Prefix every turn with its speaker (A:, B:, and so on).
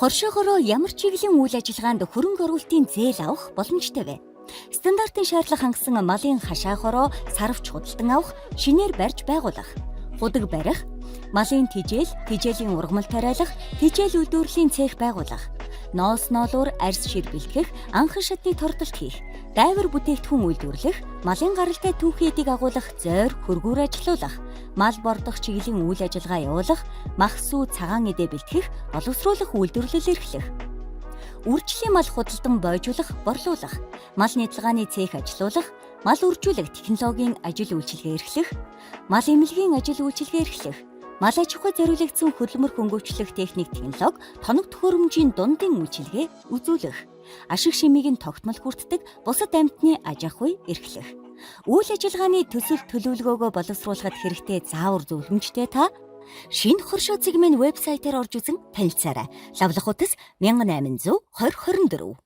A: Хоршоогоор ямар чиглэлийн үйл ажиллагаанд хөрөнгө оруулалтын зээл авах боломжтой вэ? Стандартын шаардлага хангасан малын хашаа хороо сарвч худалдан авах, шинээр барьж байгуулах, худаг барих, малын тижээлийн ургамал тариалах, тижээл үйлдвэрлэлийн цех байгуулах, ноос ноолуур арьс шир бэлтгэх, анхан шатны тордолт хийх, дайвар бүтээгдэхүүн үйлдвэрлэх, малын гаралтай түүхийдийг агуулах, зойр, хөргүүр ажилуулах, мал бордох чиглэлийн үйл ажиллагаа явуулах, мах сүү цагаан эдээ бэлтгэх, боловсруулах үйлдвэрлэл эрхлэх. Үржлийн мал худалдан бойжуулах, борлуулах, мал нядалгааны цех ажилуулах, мал үржүүлэх технологийн ажил үйлчилгээ эрхлэх, мал эмнэлгийн ажил үйлчилгээ эрхлэх, мал аж ахуй зориулагдсан хөдөлмөр хөнгөвчлөх техник технологи, тоног төхөөрөмжийн дундын үйлчилгээ үзүүлэх, ашиг шимийг нь тогтмол хүртдэг бусад амьтны аж ахуй эрхлэх. Үйл ажиллагааны төсөл төлөвлөгөөгөө боловсруулахад хэрэгтэй заавар зөвлөмжтэй та шинэ хоршоо цэгмийн вебсайтаар орж үзэн танилцаарай. Лавлах утас 1800 2024